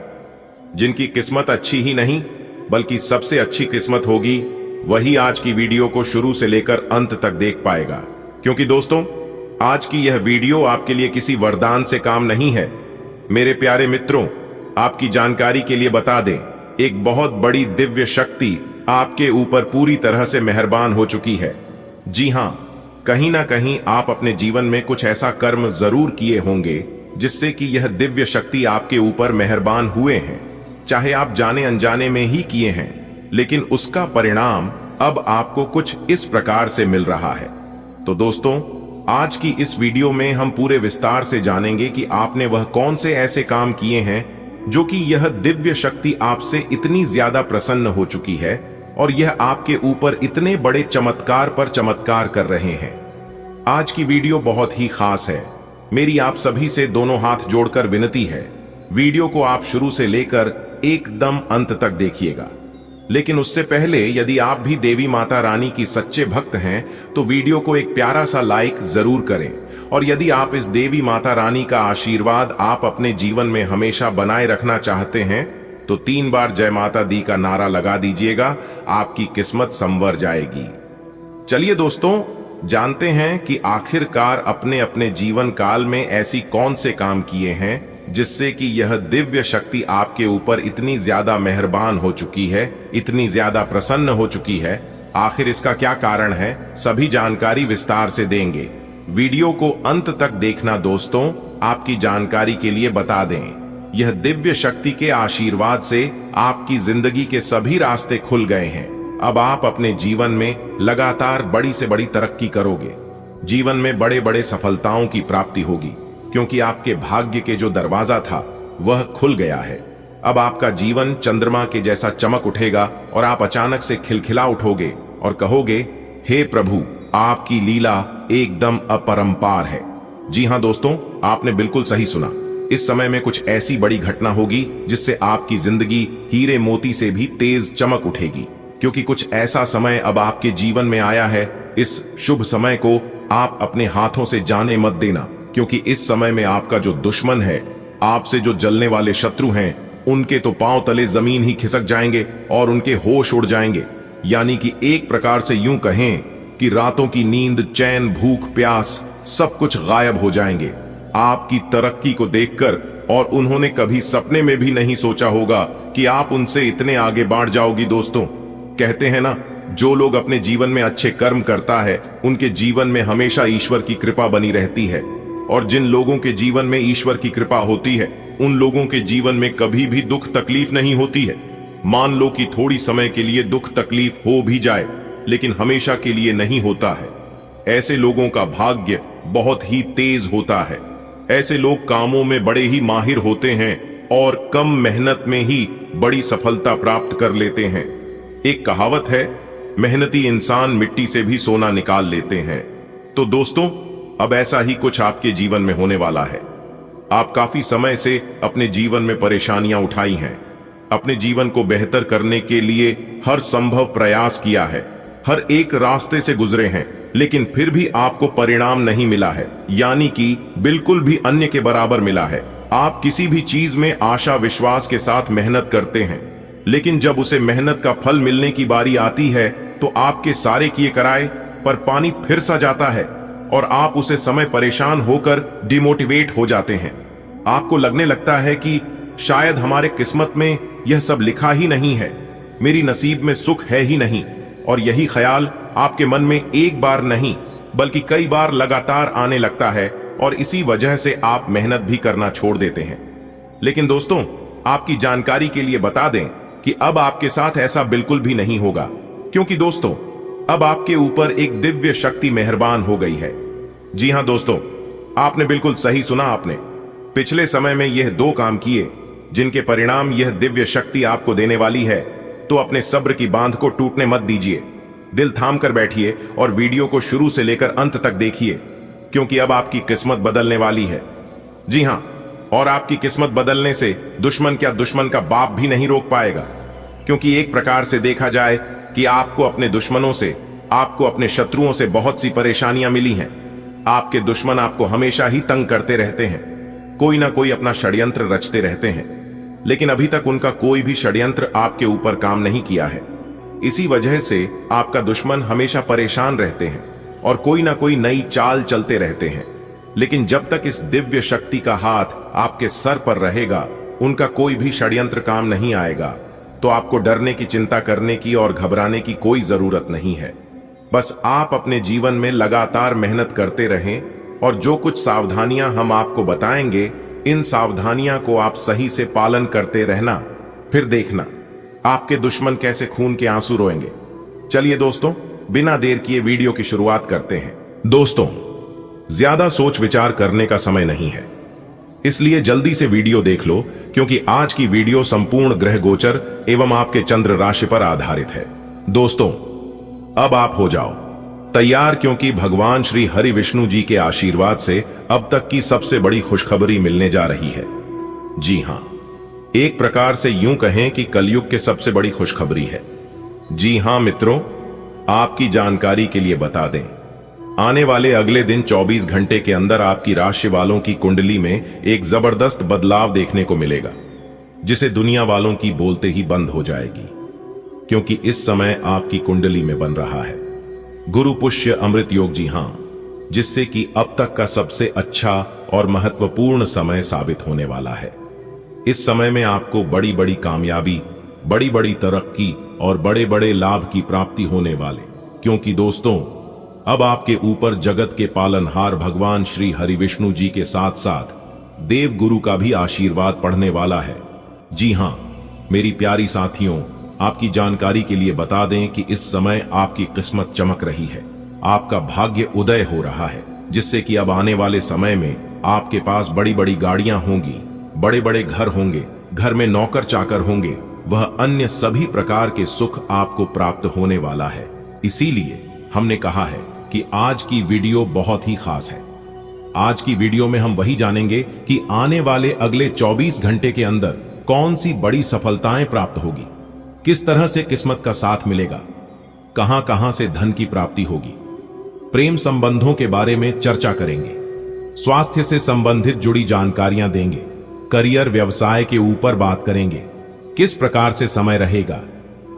जिनकी किस्मत अच्छी ही नहीं बल्कि सबसे अच्छी किस्मत होगी, वही आज की वीडियो को शुरू से लेकर अंत तक देख पाएगा। क्योंकि दोस्तों, आज की यह वीडियो आपके लिए किसी वरदान से काम नहीं है। मेरे प्यारे मित्रों, आपकी जानकारी के लिए बता दें, एक बहुत बड़ी दिव्य शक्ति आपके ऊपर पूरी तरह से मेहरबान हो चुकी है। जी हां, कहीं ना कहीं आप अपने जीवन में कुछ ऐसा कर्म जरूर किए होंगे जिससे कि यह दिव्य शक्ति आपके ऊपर मेहरबान हुए हैं। चाहे आप जाने अनजाने में ही किए हैं, लेकिन उसका परिणाम अब आपको कुछ इस प्रकार से मिल रहा है। तो दोस्तों, आज की इस वीडियो में हम पूरे विस्तार से जानेंगे कि आपने वह कौन से ऐसे काम किए हैं जो कि यह दिव्य शक्ति आपसे इतनी ज्यादा प्रसन्न हो चुकी है और यह आपके ऊपर इतने बड़े चमत्कार पर चमत्कार कर रहे हैं। आज की वीडियो बहुत ही खास है। मेरी आप सभी से दोनों हाथ जोड़कर विनती है, वीडियो को आप शुरू से लेकर एकदम अंत तक देखिएगा। लेकिन उससे पहले यदि आप भी देवी माता रानी की सच्चे भक्त हैं तो वीडियो को एक प्यारा सा लाइक जरूर करें। और यदि आप इस देवी माता रानी का आशीर्वाद आप अपने जीवन में हमेशा बनाए रखना चाहते हैं तो 3 बार जय माता दी का नारा लगा दीजिएगा, आपकी किस्मत संवर जाएगी। चलिए दोस्तों, जानते हैं कि आखिरकार अपने अपने जीवन काल में ऐसी कौन से काम किए हैं जिससे कि यह दिव्य शक्ति आपके ऊपर इतनी ज्यादा मेहरबान हो चुकी है, इतनी ज्यादा प्रसन्न हो चुकी है। आखिर इसका क्या कारण है, सभी जानकारी विस्तार से देंगे। वीडियो को अंत तक देखना दोस्तों। आपकी जानकारी के लिए बता दें, यह दिव्य शक्ति के आशीर्वाद से आपकी जिंदगी के सभी रास्ते खुल गए हैं। अब आप अपने जीवन में लगातार बड़ी से बड़ी तरक्की करोगे। जीवन में बड़े बड़े सफलताओं की प्राप्ति होगी, क्योंकि आपके भाग्य के जो दरवाजा था वह खुल गया है। अब आपका जीवन चंद्रमा के जैसा चमक उठेगा और आप अचानक से खिलखिला उठोगे और कहोगे, हे प्रभु, आपकी लीला एकदम अपरंपार है। जी हां दोस्तों, आपने बिल्कुल सही सुना। इस समय में कुछ ऐसी बड़ी घटना होगी जिससे आपकी जिंदगी हीरे मोती से भी तेज चमक उठेगी, क्योंकि कुछ ऐसा समय अब आपके जीवन में आया है। इस शुभ समय को आप अपने हाथों से जाने मत देना, क्योंकि इस समय में आपका जो दुश्मन है, आपसे जो जलने वाले शत्रु हैं, उनके तो पांव तले जमीन ही खिसक जाएंगे और उनके होश उड़ जाएंगे। यानी कि एक प्रकार से यूं कहें कि रातों की नींद, चैन, भूख, प्यास सब कुछ गायब हो जाएंगे आपकी तरक्की को देखकर। और उन्होंने कभी सपने में भी नहीं सोचा होगा कि आप उनसे इतने आगे बढ़ जाओगी। दोस्तों, कहते हैं ना, जो लोग अपने जीवन में अच्छे कर्म करता है उनके जीवन में हमेशा ईश्वर की कृपा बनी रहती है। और जिन लोगों के जीवन में ईश्वर की कृपा होती है उन लोगों के जीवन में कभी भी दुख तकलीफ नहीं होती है। मान लो कि थोड़ी समय के लिए दुख तकलीफ हो भी जाए, लेकिन हमेशा के लिए नहीं होता है। ऐसे लोगों का भाग्य बहुत ही तेज होता है। ऐसे लोग कामों में बड़े ही माहिर होते हैं और कम मेहनत में ही बड़ी सफलता प्राप्त कर लेते हैं। एक कहावत है, मेहनती इंसान मिट्टी से भी सोना निकाल लेते हैं। तो दोस्तों, अब ऐसा ही कुछ आपके जीवन में होने वाला है। आप काफी समय से अपने जीवन में परेशानियां उठाई हैं, अपने जीवन को बेहतर करने के लिए हर संभव प्रयास किया है, हर एक रास्ते से गुजरे हैं, लेकिन फिर भी आपको परिणाम नहीं मिला है। यानी कि बिल्कुल भी अन्य के बराबर मिला है। आप किसी भी चीज में आशा विश्वास के साथ मेहनत करते हैं, लेकिन जब उसे मेहनत का फल मिलने की बारी आती है तो आपके सारे किए कराए पर पानी फिर सा जाता है और आप उसे समय परेशान होकर डिमोटिवेट हो जाते हैं। आपको लगने लगता है कि शायद हमारे किस्मत में यह सब लिखा ही नहीं है, मेरी नसीब में सुख है ही नहीं। और यही ख्याल आपके मन में एक बार नहीं बल्कि कई बार लगातार आने लगता है और इसी वजह से आप मेहनत भी करना छोड़ देते हैं। लेकिन दोस्तों, आपकी जानकारी के लिए बता दें कि अब आपके साथ ऐसा बिल्कुल भी नहीं होगा, क्योंकि दोस्तों, अब आपके ऊपर एक दिव्य शक्ति मेहरबान हो गई है। जी हां दोस्तों, आपने बिल्कुल सही सुना। आपने पिछले समय में यह 2 काम किए जिनके परिणाम यह दिव्य शक्ति आपको देने वाली है। तो अपने सब्र की बांध को टूटने मत दीजिए, दिल थाम कर बैठिए और वीडियो को शुरू से लेकर अंत तक देखिए, क्योंकि अब आपकी किस्मत बदलने वाली है। जी हां, और आपकी किस्मत बदलने से दुश्मन क्या, दुश्मन का बाप भी नहीं रोक पाएगा। क्योंकि एक प्रकार से देखा जाए कि आपको अपने दुश्मनों से, आपको अपने शत्रुओं से बहुत सी परेशानियां मिली हैं। आपके दुश्मन आपको हमेशा ही तंग करते रहते हैं, कोई ना कोई अपना षड्यंत्र रचते रहते हैं, लेकिन अभी तक उनका कोई भी षड्यंत्र आपके ऊपर काम नहीं किया है। इसी वजह से आपका दुश्मन हमेशा परेशान रहते हैं और कोई ना कोई नई चाल चलते रहते हैं। लेकिन जब तक इस दिव्य शक्ति का हाथ आपके सर पर रहेगा, उनका कोई भी षड्यंत्र काम नहीं आएगा। तो आपको डरने की, चिंता करने की और घबराने की कोई जरूरत नहीं है। बस आप अपने जीवन में लगातार मेहनत करते रहें और जो कुछ सावधानियां हम आपको बताएंगे, इन सावधानियां को आप सही से पालन करते रहना। फिर देखना आपके दुश्मन कैसे खून के आंसू रोएंगे। चलिए दोस्तों, बिना देर किए वीडियो की शुरुआत करते हैं। दोस्तों, ज्यादा सोच विचार करने का समय नहीं है, इसलिए जल्दी से वीडियो देख लो, क्योंकि आज की वीडियो संपूर्ण ग्रह गोचर एवं आपके चंद्र राशि पर आधारित है। दोस्तों, अब आप हो जाओ तैयार, क्योंकि भगवान श्री हरि विष्णु जी के आशीर्वाद से अब तक की सबसे बड़ी खुशखबरी मिलने जा रही है। जी हां, एक प्रकार से यूं कहें कि कलयुग के सबसे बड़ी खुशखबरी है। जी हां मित्रों, आपकी जानकारी के लिए बता दें, आने वाले अगले दिन 24 घंटे के अंदर आपकी राशि वालों की कुंडली में एक जबरदस्त बदलाव देखने को मिलेगा, जिसे दुनिया वालों की बोलते ही बंद हो जाएगी, क्योंकि इस समय आपकी कुंडली में बन रहा है गुरु पुष्य अमृत योग। जी हां, जिससे कि अब तक का सबसे अच्छा और महत्वपूर्ण समय साबित होने वाला है। इस समय में आपको बड़ी बड़ी कामयाबी, बड़ी बड़ी तरक्की और बड़े बड़े लाभ की प्राप्ति होने वाले, क्योंकि दोस्तों, अब आपके ऊपर जगत के पालनहार भगवान श्री हरि विष्णु जी के साथ साथ देव गुरु का भी आशीर्वाद पड़ने वाला है। जी हां मेरी प्यारी साथियों, आपकी जानकारी के लिए बता दें कि इस समय आपकी किस्मत चमक रही है, आपका भाग्य उदय हो रहा है, जिससे कि अब आने वाले समय में आपके पास बड़ी बड़ी गाड़ियां होंगी, बड़े बड़े घर होंगे, घर में नौकर चाकर होंगे, वह अन्य सभी प्रकार के सुख आपको प्राप्त होने वाला है। इसीलिए हमने कहा है कि आज की वीडियो बहुत ही खास है। आज की वीडियो में हम वही जानेंगे कि आने वाले अगले 24 घंटे के अंदर कौन सी बड़ी सफलताएं प्राप्त होगी, किस तरह से किस्मत का साथ मिलेगा, कहां कहां से धन की प्राप्ति होगी, प्रेम संबंधों के बारे में चर्चा करेंगे, स्वास्थ्य से संबंधित जुड़ी जानकारियां देंगे, करियर व्यवसाय के ऊपर बात करेंगे, किस प्रकार से समय रहेगा,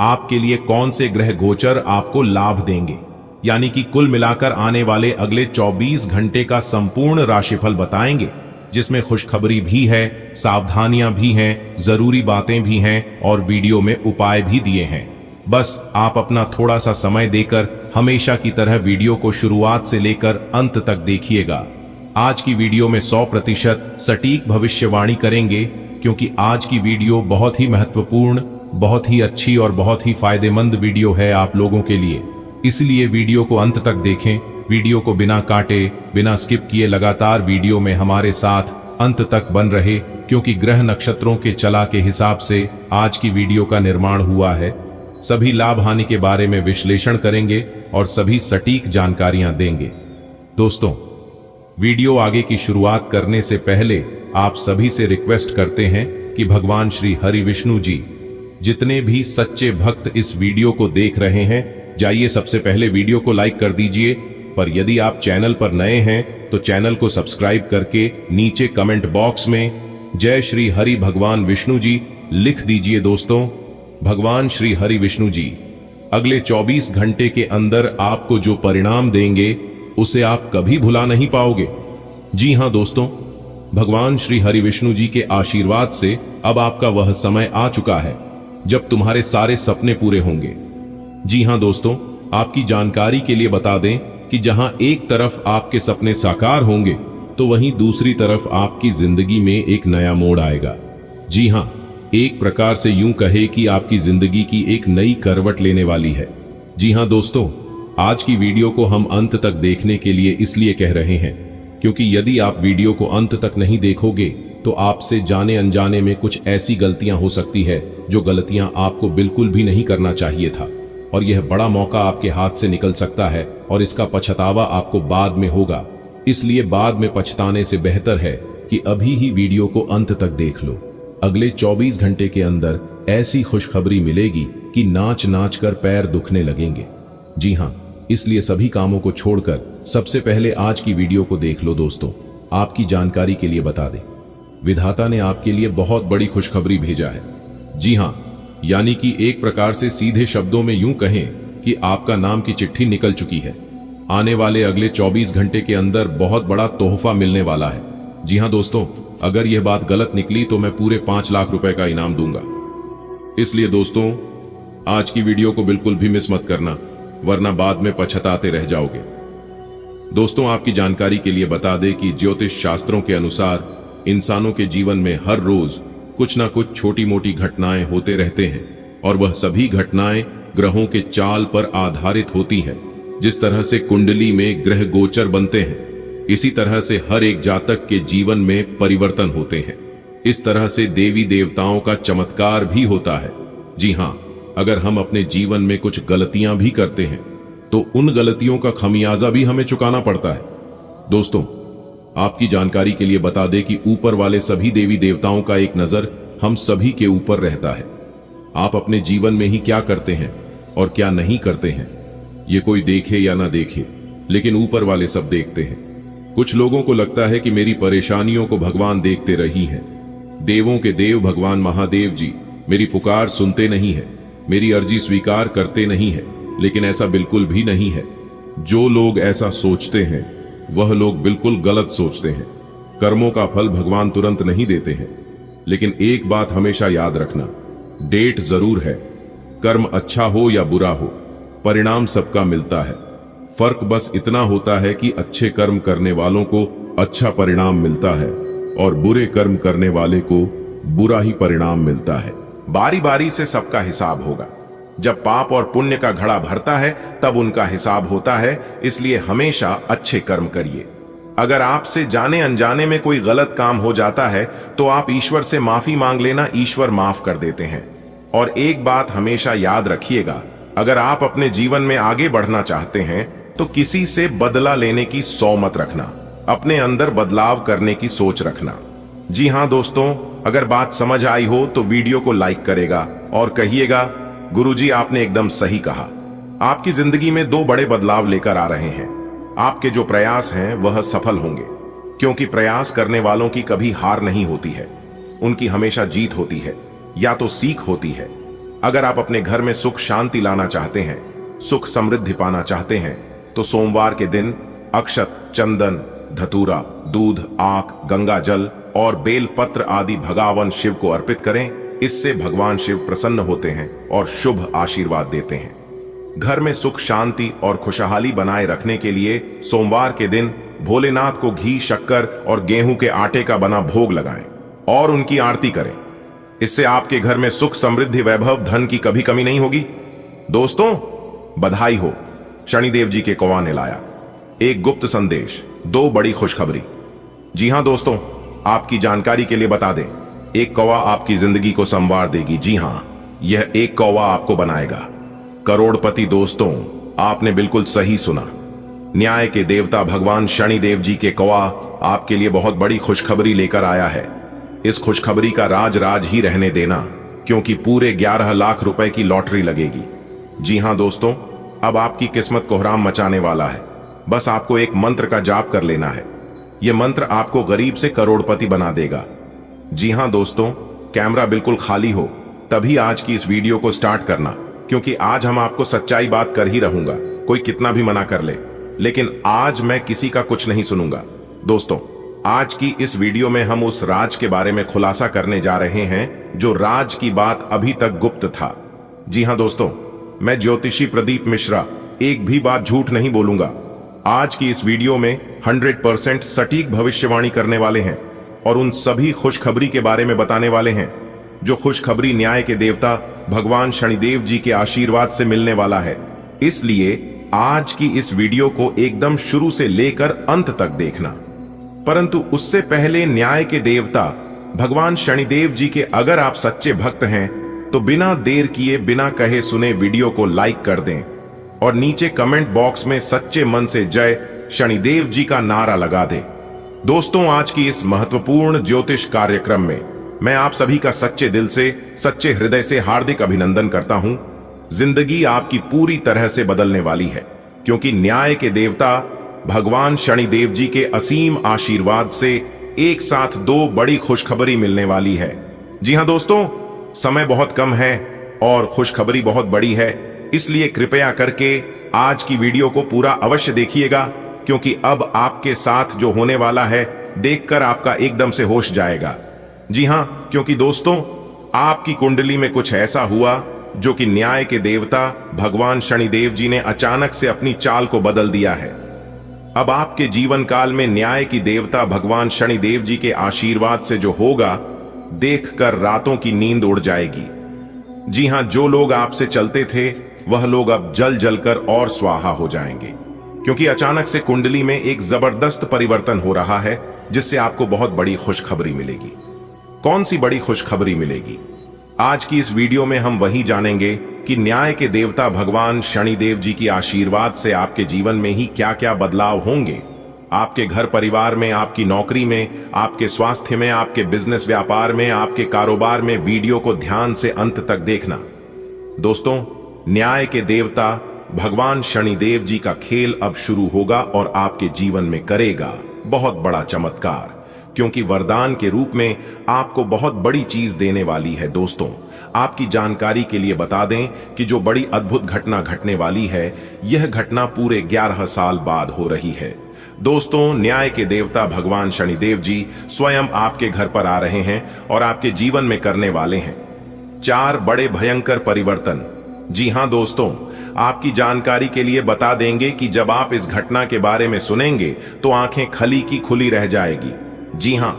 आपके लिए कौन से ग्रह गोचर आपको लाभ देंगे, यानी कि कुल मिलाकर आने वाले अगले 24 घंटे का संपूर्ण राशिफल बताएंगे, जिसमें खुशखबरी भी है, सावधानियां भी हैं, जरूरी बातें भी हैं और वीडियो में उपाय भी दिए हैं। बस आप अपना थोड़ा सा समय देकर हमेशा की तरह वीडियो को शुरुआत से लेकर अंत तक देखिएगा। आज की वीडियो में 100% सटीक भविष्यवाणी करेंगे, क्योंकि आज की वीडियो बहुत ही महत्वपूर्ण, बहुत ही अच्छी और बहुत ही फायदेमंद वीडियो है आप लोगों के लिए। इसलिए वीडियो को अंत तक देखें, वीडियो को बिना काटे, बिना स्किप किए लगातार वीडियो में हमारे साथ अंत तक बन रहे, क्योंकि ग्रह नक्षत्रों के चला के हिसाब से आज की वीडियो का निर्माण हुआ है। सभी लाभ हानि के बारे में विश्लेषण करेंगे और सभी सटीक जानकारियां देंगे। दोस्तों, वीडियो आगे की शुरुआत करने से पहले आप सभी से रिक्वेस्ट करते हैं कि भगवान श्री हरि विष्णु जी, जितने भी सच्चे भक्त इस वीडियो को देख रहे हैं, जाइए सबसे पहले वीडियो को लाइक कर दीजिए। पर यदि आप चैनल पर नए हैं तो चैनल को सब्सक्राइब करके नीचे कमेंट बॉक्स में जय श्री हरि भगवान विष्णु जी लिख दीजिए। दोस्तों, भगवान श्री हरि विष्णु जी अगले 24 घंटे के अंदर आपको जो परिणाम देंगे, उसे आप कभी भुला नहीं पाओगे। जी हां दोस्तों, भगवान श्री हरि विष्णु जी के आशीर्वाद से अब आपका वह समय आ चुका है जब तुम्हारे सारे सपने पूरे होंगे। जी हां दोस्तों, आपकी जानकारी के लिए बता दें कि जहां एक तरफ आपके सपने साकार होंगे, तो वहीं दूसरी तरफ आपकी जिंदगी में एक नया मोड़ आएगा। जी हां, एक प्रकार से यूं कहे कि आपकी जिंदगी की एक नई करवट लेने वाली है। जी हां दोस्तों, आज की वीडियो को हम अंत तक देखने के लिए इसलिए कह रहे हैं, क्योंकि यदि आप वीडियो को अंत तक नहीं देखोगे तो आपसे जाने अनजाने में कुछ ऐसी गलतियां हो सकती है जो गलतियां आपको बिल्कुल भी नहीं करना चाहिए था, और यह बड़ा मौका आपके हाथ से निकल सकता है और इसका पछतावा आपको बाद में होगा। इसलिए बाद में पछताने से बेहतर है कि अभी ही वीडियो को अंत तक देख लो। अगले 24 घंटे के अंदर ऐसी खुशखबरी मिलेगी कि नाच नाच कर पैर दुखने लगेंगे। जी हां, इसलिए सभी कामों को छोड़कर सबसे पहले आज की वीडियो को देख लो। दोस्तों, आपकी जानकारी के लिए बता दें, विधाता ने आपके लिए बहुत बड़ी खुशखबरी भेजा है। जी हां, यानी कि एक प्रकार से सीधे शब्दों में यूं कहें कि आपका नाम की चिट्ठी निकल चुकी है। आने वाले अगले 24 घंटे के अंदर बहुत बड़ा तोहफा मिलने वाला है। जी हां दोस्तों, अगर यह बात गलत निकली तो मैं पूरे 5 लाख रुपए का इनाम दूंगा। इसलिए दोस्तों, आज की वीडियो को बिल्कुल भी मिस मत करना, वरना बाद में पछताते रह जाओगे। दोस्तों, आपकी जानकारी के लिए बता दें कि ज्योतिष शास्त्रों के अनुसार इंसानों के जीवन में हर रोज कुछ ना कुछ छोटी मोटी घटनाएं होते रहते हैं, और वह सभी घटनाएं ग्रहों के चाल पर आधारित होती है। जिस तरह से कुंडली में ग्रह गोचर बनते हैं, इसी तरह से हर एक जातक के जीवन में परिवर्तन होते हैं। इस तरह से देवी देवताओं का चमत्कार भी होता है। जी हां, अगर हम अपने जीवन में कुछ गलतियां भी करते हैं तो उन गलतियों का खमियाजा भी हमें चुकाना पड़ता है। दोस्तों, आपकी जानकारी के लिए बता दें कि ऊपर वाले सभी देवी देवताओं का एक नजर हम सभी के ऊपर रहता है। आप अपने जीवन में ही क्या करते हैं और क्या नहीं करते हैं, ये कोई देखे या ना देखे, लेकिन ऊपर वाले सब देखते हैं। कुछ लोगों को लगता है कि मेरी परेशानियों को भगवान देखते रही हैं। देवों के देव भगवान महादेव जी मेरी पुकार सुनते नहीं है, मेरी अर्जी स्वीकार करते नहीं है, लेकिन ऐसा बिल्कुल भी नहीं है। जो लोग ऐसा सोचते हैं वह लोग बिल्कुल गलत सोचते हैं। कर्मों का फल भगवान तुरंत नहीं देते हैं, लेकिन एक बात हमेशा याद रखना, डेट जरूर है। कर्म अच्छा हो या बुरा हो, परिणाम सबका मिलता है। फर्क बस इतना होता है कि अच्छे कर्म करने वालों को अच्छा परिणाम मिलता है और बुरे कर्म करने वाले को बुरा ही परिणाम मिलता है। बारी बारी से सबका हिसाब होगा। जब पाप और पुण्य का घड़ा भरता है तब उनका हिसाब होता है, इसलिए हमेशा अच्छे कर्म करिए। अगर आपसे जाने अनजाने में कोई गलत काम हो जाता है तो आप ईश्वर से माफी मांग लेना, ईश्वर माफ कर देते हैं। और एक बात हमेशा याद रखिएगा, अगर आप अपने जीवन में आगे बढ़ना चाहते हैं तो किसी से बदला लेने की सौ मत रखना, अपने अंदर बदलाव करने की सोच रखना। जी हां दोस्तों, अगर बात समझ आई हो तो वीडियो को लाइक करेगा और कहिएगा, गुरुजी आपने एकदम सही कहा। आपकी जिंदगी में दो बड़े बदलाव लेकर आ रहे हैं। आपके जो प्रयास हैं वह सफल होंगे, क्योंकि प्रयास करने वालों की कभी हार नहीं होती है, उनकी हमेशा जीत होती है या तो सीख होती है। अगर आप अपने घर में सुख शांति लाना चाहते हैं, सुख समृद्धि पाना चाहते हैं, तो सोमवार के दिन अक्षत, चंदन, धतूरा, दूध, आक, गंगा जल और बेल पत्र आदि भगवान शिव को अर्पित करें। इससे भगवान शिव प्रसन्न होते हैं और शुभ आशीर्वाद देते हैं। घर में सुख शांति और खुशहाली बनाए रखने के लिए सोमवार के दिन भोलेनाथ को घी, शक्कर और गेहूं के आटे का बना भोग लगाएं और उनकी आरती करें। इससे आपके घर में सुख, समृद्धि, वैभव, धन की कभी कमी नहीं होगी। दोस्तों, बधाई हो, शनिदेव जी के कौवा ने लाया एक गुप्त संदेश, दो बड़ी खुशखबरी। जी हां दोस्तों, आपकी जानकारी के लिए बता दें, एक कौवा आपकी जिंदगी को संवार देगी। जी हां, यह एक कौवा आपको बनाएगा करोड़पति। दोस्तों, आपने बिल्कुल सही सुना। न्याय के देवता भगवान शनिदेव जी के कौवा आपके लिए बहुत बड़ी खुशखबरी लेकर आया है। इस खुशखबरी का राज राज ही रहने देना, क्योंकि पूरे 11 लाख रुपए की लॉटरी लगेगी। जी हां दोस्तों, अब आपकी किस्मत कोहराम मचाने वाला है। बस आपको एक मंत्र का जाप कर लेना है। यह मंत्र आपको गरीब से करोड़पति बना देगा। जी हां दोस्तों, कैमरा बिल्कुल खाली हो तभी आज की इस वीडियो को स्टार्ट करना, क्योंकि आज हम आपको सच्चाई बात कर ही रहूंगा, कोई कितना भी मना कर ले, लेकिन आज मैं किसी का कुछ नहीं सुनूंगा। दोस्तों, आज की इस वीडियो में हम उस राज के बारे में खुलासा करने जा रहे हैं जो राज की बात अभी तक गुप्त था। जी हां दोस्तों, मैं ज्योतिषी प्रदीप मिश्रा एक भी बात झूठ नहीं बोलूंगा। आज की इस वीडियो में 100% सटीक भविष्यवाणी करने वाले हैं और उन सभी खुशखबरी के बारे में बताने वाले हैं जो खुशखबरी न्याय के देवता भगवान शनिदेव जी के आशीर्वाद से मिलने वाला है। इसलिए आज की इस वीडियो को एकदम शुरू से लेकर अंत तक देखना। परंतु उससे पहले न्याय के देवता भगवान शनिदेव जी के अगर आप सच्चे भक्त हैं तो बिना देर किए, बिना कहे सुने वीडियो को लाइक कर दें और नीचे कमेंट बॉक्स में सच्चे मन से जय शनिदेव जी का नारा लगा दें। दोस्तों, आज की इस महत्वपूर्ण ज्योतिष कार्यक्रम में मैं आप सभी का सच्चे दिल से, सच्चे हृदय से हार्दिक अभिनंदन करता हूं। जिंदगी आपकी पूरी तरह से बदलने वाली है, क्योंकि न्याय के देवता भगवान शनिदेव जी के असीम आशीर्वाद से एक साथ दो बड़ी खुशखबरी मिलने वाली है। जी हां दोस्तों, समय बहुत कम है और खुशखबरी बहुत बड़ी है, इसलिए कृपया करके आज की वीडियो को पूरा अवश्य देखिएगा, क्योंकि अब आपके साथ जो होने वाला है देखकर आपका एकदम से होश जाएगा। जी हां, क्योंकि दोस्तों, आपकी कुंडली में कुछ ऐसा हुआ जो कि न्याय के देवता भगवान शनिदेव जी ने अचानक से अपनी चाल को बदल दिया है। अब आपके जीवन काल में न्याय की देवता भगवान शनिदेव जी के आशीर्वाद से जो होगा, देखकर रातों की नींद उड़ जाएगी। जी हां, जो लोग आपसे चलते थे वह लोग अब जल जलकर और स्वाहा हो जाएंगे, क्योंकि अचानक से कुंडली में एक जबरदस्त परिवर्तन हो रहा है, जिससे आपको बहुत बड़ी खुशखबरी मिलेगी। कौन सी बड़ी खुशखबरी मिलेगी? आज की इस वीडियो में हम वही जानेंगे कि न्याय के देवता भगवान शनिदेव जी की आशीर्वाद से आपके जीवन में ही क्या क्या बदलाव होंगे। आपके घर परिवार में, आपकी नौकरी में, आपके स्वास्थ्य में, आपके बिजनेस व्यापार में, आपके कारोबार में। वीडियो को ध्यान से अंत तक देखना। दोस्तों, न्याय के देवता भगवान शनिदेव जी का खेल अब शुरू होगा और आपके जीवन में करेगा बहुत बड़ा चमत्कार, क्योंकि वरदान के रूप में आपको बहुत बड़ी चीज देने वाली है। दोस्तों, आपकी जानकारी के लिए बता दें कि जो बड़ी अद्भुत घटना घटने वाली है, यह घटना पूरे 11 साल बाद हो रही है। दोस्तों, न्याय के देवता भगवान शनिदेव जी स्वयं आपके घर पर आ रहे हैं और आपके जीवन में करने वाले हैं 4 बड़े भयंकर परिवर्तन। जी हां दोस्तों, आपकी जानकारी के लिए बता देंगे कि जब आप इस घटना के बारे में सुनेंगे तो आंखें खली की खुली रह जाएगी। जी हां,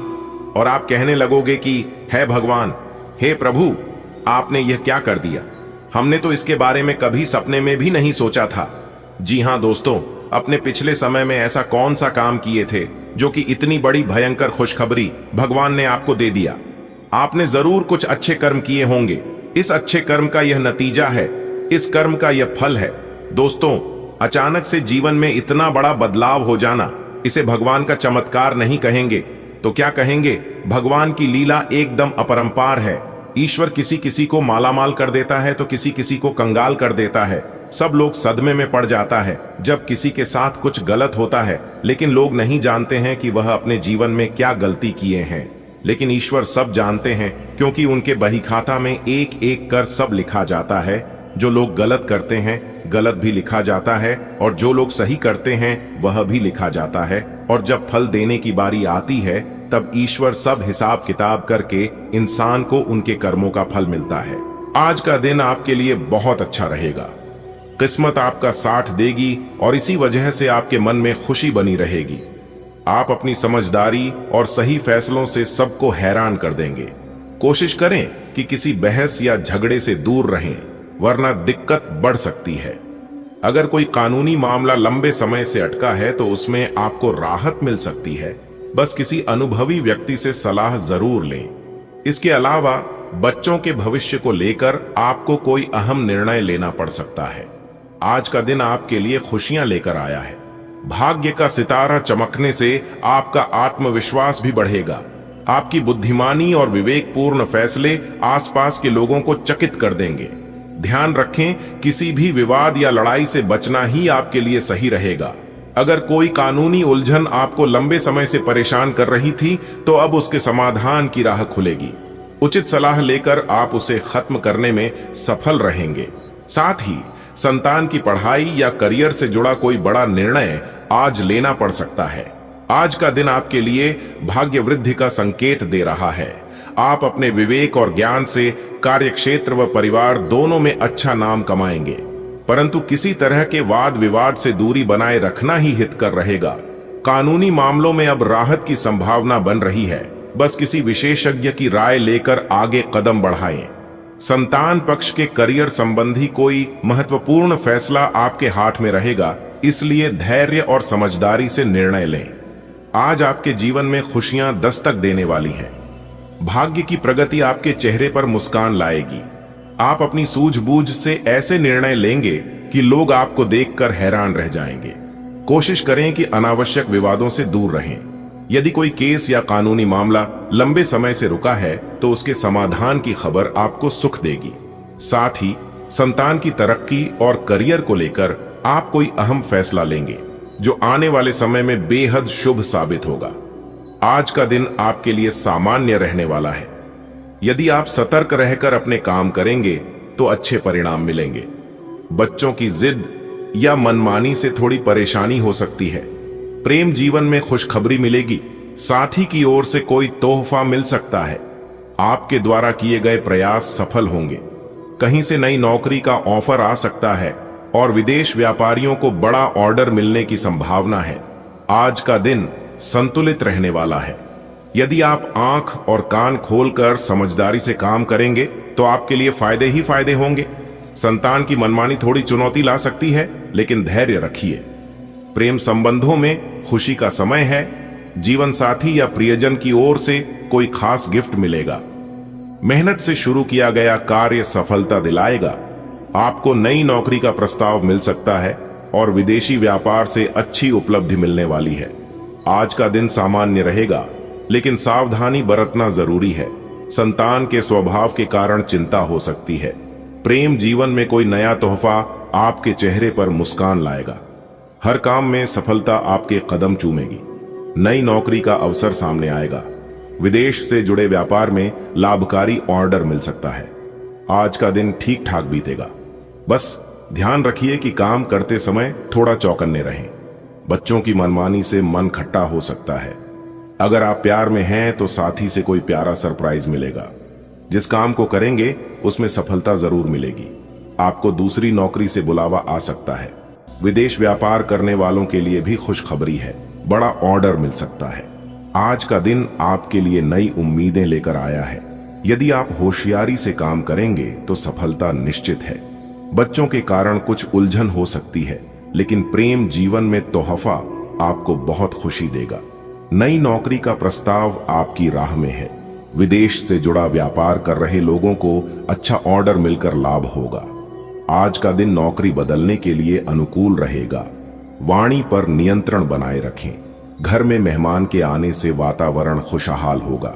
और आप कहने लगोगे कि हे भगवान, हे प्रभु, आपने यह क्या कर दिया? हमने तो इसके बारे में कभी सपने में भी नहीं सोचा था। जी हां दोस्तों, अपने पिछले समय में ऐसा कौन सा काम किए थे जो कि इतनी बड़ी भयंकर खुशखबरी भगवान ने आपको दे दिया? आपने जरूर कुछ अच्छे कर्म किए होंगे। इस अच्छे कर्म का यह नतीजा है, इस कर्म का यह फल है। दोस्तों, अचानक से जीवन में इतना बड़ा बदलाव हो जाना, इसे भगवान का चमत्कार नहीं कहेंगे तो क्या कहेंगे? भगवान की लीला एकदम अपरंपार है। ईश्वर किसी किसी को मालामाल कर देता है तो किसी किसी को कंगाल कर देता है। सब लोग सदमे में पड़ जाता है जब किसी के साथ कुछ गलत होता है, लेकिन लोग नहीं जानते हैं कि वह अपने जीवन में क्या गलती किए हैं। लेकिन ईश्वर सब जानते हैं, क्योंकि उनके बही खाता में एक एक कर सब लिखा जाता है। जो लोग गलत करते हैं गलत भी लिखा जाता है, और जो लोग सही करते हैं वह भी लिखा जाता है। और जब फल देने की बारी आती है, तब ईश्वर सब हिसाब किताब करके इंसान को उनके कर्मों का फल मिलता है। आज का दिन आपके लिए बहुत अच्छा रहेगा। किस्मत आपका साथ देगी और इसी वजह से आपके मन में खुशी बनी रहेगी। आप अपनी समझदारी और सही फैसलों से सबको हैरान कर देंगे। कोशिश करें कि किसी बहस या झगड़े से दूर रहें, वरना दिक्कत बढ़ सकती है। अगर कोई कानूनी मामला लंबे समय से अटका है तो उसमें आपको राहत मिल सकती है। बस किसी अनुभवी व्यक्ति से सलाह जरूर लें। इसके अलावा बच्चों के भविष्य को लेकर आपको कोई अहम निर्णय लेना पड़ सकता है। आज का दिन आपके लिए खुशियां लेकर आया है। भाग्य का सितारा चमकने से आपका आत्मविश्वास भी बढ़ेगा। आपकी बुद्धिमानी और विवेकपूर्ण फैसले आसपास के लोगों को चकित कर देंगे। ध्यान रखें, किसी भी विवाद या लड़ाई से बचना ही आपके लिए सही रहेगा। अगर कोई कानूनी उलझन आपको लंबे समय से परेशान कर रही थी, तो अब उसके समाधान की राह खुलेगी। उचित सलाह लेकर आप उसे खत्म करने में सफल रहेंगे। साथ ही संतान की पढ़ाई या करियर से जुड़ा कोई बड़ा निर्णय आज लेना पड़ सकता है। आज का दिन आपके लिए भाग्य वृद्धि का संकेत दे रहा है। आप अपने विवेक और ज्ञान से कार्यक्षेत्र व परिवार दोनों में अच्छा नाम कमाएंगे, परंतु किसी तरह के वाद विवाद से दूरी बनाए रखना ही हितकर रहेगा। कानूनी मामलों में अब राहत की संभावना बन रही है। बस किसी विशेषज्ञ की राय लेकर आगे कदम बढ़ाएं। संतान पक्ष के करियर संबंधी कोई महत्वपूर्ण फैसला आपके हाथ में रहेगा, इसलिए धैर्य और समझदारी से निर्णय लें। आज आपके जीवन में खुशियां दस्तक देने वाली हैं। भाग्य की प्रगति आपके चेहरे पर मुस्कान लाएगी। आप अपनी सूझबूझ से ऐसे निर्णय लेंगे कि लोग आपको देखकर हैरान रह जाएंगे। कोशिश करें कि अनावश्यक विवादों से दूर रहें। यदि कोई केस या कानूनी मामला लंबे समय से रुका है तो उसके समाधान की खबर आपको सुख देगी। साथ ही संतान की तरक्की और करियर को लेकर आप कोई अहम फैसला लेंगे जो आने वाले समय में बेहद शुभ साबित होगा। आज का दिन आपके लिए सामान्य रहने वाला है। यदि आप सतर्क रहकर अपने काम करेंगे तो अच्छे परिणाम मिलेंगे। बच्चों की जिद या मनमानी से थोड़ी परेशानी हो सकती है। प्रेम जीवन में खुशखबरी मिलेगी। साथी की ओर से कोई तोहफा मिल सकता है। आपके द्वारा किए गए प्रयास सफल होंगे। कहीं से नई नौकरी का ऑफर आ सकता है और विदेश व्यापारियों को बड़ा ऑर्डर मिलने की संभावना है। आज का दिन संतुलित रहने वाला है। यदि आप आंख और कान खोलकर समझदारी से काम करेंगे तो आपके लिए फायदे ही फायदे होंगे। संतान की मनमानी थोड़ी चुनौती ला सकती है, लेकिन धैर्य रखिए। प्रेम संबंधों में खुशी का समय है। जीवन साथी या प्रियजन की ओर से कोई खास गिफ्ट मिलेगा। मेहनत से शुरू किया गया कार्य सफलता दिलाएगा। आपको नई नौकरी का प्रस्ताव मिल सकता है और विदेशी व्यापार से अच्छी उपलब्धि मिलने वाली है। आज का दिन सामान्य रहेगा, लेकिन सावधानी बरतना जरूरी है। संतान के स्वभाव के कारण चिंता हो सकती है। प्रेम जीवन में कोई नया तोहफा आपके चेहरे पर मुस्कान लाएगा। हर काम में सफलता आपके कदम चूमेगी। नई नौकरी का अवसर सामने आएगा। विदेश से जुड़े व्यापार में लाभकारी ऑर्डर मिल सकता है। आज का दिन ठीक ठाक बीतेगा। बस ध्यान रखिए कि काम करते समय थोड़ा चौकन्ने रहें। बच्चों की मनमानी से मन खट्टा हो सकता है। अगर आप प्यार में हैं तो साथी से कोई प्यारा सरप्राइज मिलेगा। जिस काम को करेंगे उसमें सफलता जरूर मिलेगी। आपको दूसरी नौकरी से बुलावा आ सकता है। विदेश व्यापार करने वालों के लिए भी खुशखबरी है। बड़ा ऑर्डर मिल सकता है। आज का दिन आपके लिए नई उम्मीदें लेकर आया है। यदि आप होशियारी से काम करेंगे तो सफलता निश्चित है। बच्चों के कारण कुछ उलझन हो सकती है, लेकिन प्रेम जीवन में तोहफा आपको बहुत खुशी देगा। नई नौकरी का प्रस्ताव आपकी राह में है। विदेश से जुड़ा व्यापार कर रहे लोगों को अच्छा ऑर्डर मिलकर लाभ होगा। आज का दिन नौकरी बदलने के लिए अनुकूल रहेगा। वाणी पर नियंत्रण बनाए रखें। घर में मेहमान के आने से वातावरण खुशहाल होगा।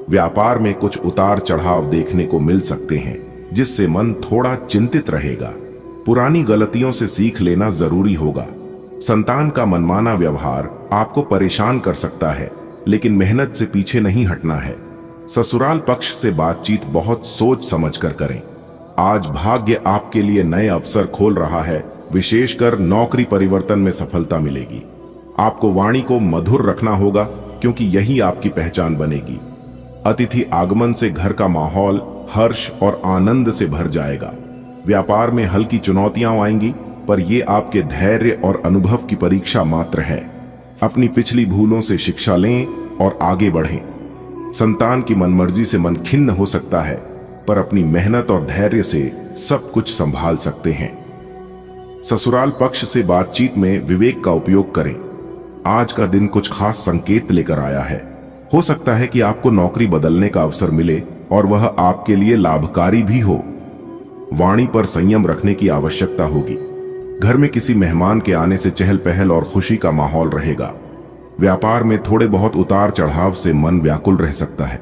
व्यापार में कुछ उतार चढ़ाव देखने को मिल सकते हैं, जिससे मन थोड़ा चिंतित रहेगा। पुरानी गलतियों से सीख लेना जरूरी होगा। संतान का मनमाना व्यवहार आपको परेशान कर सकता है, लेकिन मेहनत से पीछे नहीं हटना है। ससुराल पक्ष से बातचीत बहुत सोच समझ कर करें। आज भाग्य आपके लिए नए अवसर खोल रहा है। विशेषकर नौकरी परिवर्तन में सफलता मिलेगी। आपको वाणी को मधुर रखना होगा, क्योंकि यही आपकी पहचान बनेगी। अतिथि आगमन से घर का माहौल हर्ष और आनंद से भर जाएगा। व्यापार में हल्की चुनौतियां आएंगी, पर यह आपके धैर्य और अनुभव की परीक्षा मात्र है। अपनी पिछली भूलों से शिक्षा लें और आगे बढ़ें। संतान की मनमर्जी से मन खिन्न हो सकता है, पर अपनी मेहनत और धैर्य से सब कुछ संभाल सकते हैं। ससुराल पक्ष से बातचीत में विवेक का उपयोग करें। आज का दिन कुछ खास संकेत लेकर आया है। हो सकता है कि आपको नौकरी बदलने का अवसर मिले और वह आपके लिए लाभकारी भी हो। वाणी पर संयम रखने की आवश्यकता होगी। घर में किसी मेहमान के आने से चहल पहल और खुशी का माहौल रहेगा। व्यापार में थोड़े बहुत उतार चढ़ाव से मन व्याकुल रह सकता है।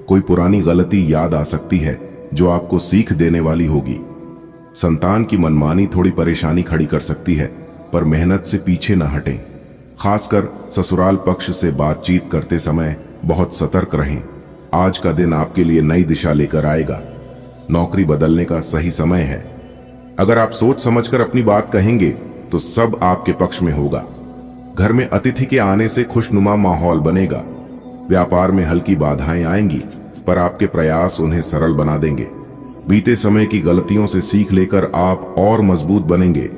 कोई पुरानी गलती याद आ सकती है जो आपको सीख देने वाली होगी। संतान की मनमानी थोड़ी परेशानी खड़ी कर सकती है, पर मेहनत से पीछे न हटें। खासकर ससुराल पक्ष से बातचीत करते समय बहुत सतर्क रहें। आज का दिन आपके लिए नई दिशा लेकर आएगा। नौकरी बदलने का सही समय है। अगर आप सोच समझकर अपनी बात कहेंगे तो सब आपके पक्ष में होगा। घर में अतिथि के आने से खुशनुमा माहौल बनेगा। व्यापार में हल्की बाधाएं आएंगी, पर आपके प्रयास उन्हें सरल बना देंगे। बीते समय की गलतियों से सीख लेकर आप और मजबूत बनेंगे।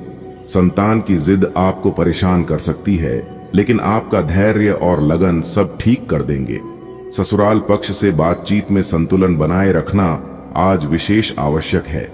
संतान की जिद आपको परेशान कर सकती है, लेकिन आपका धैर्य और लगन सब ठीक कर देंगे। ससुराल पक्ष से बातचीत में संतुलन बनाए रखना आज विशेष आवश्यक है।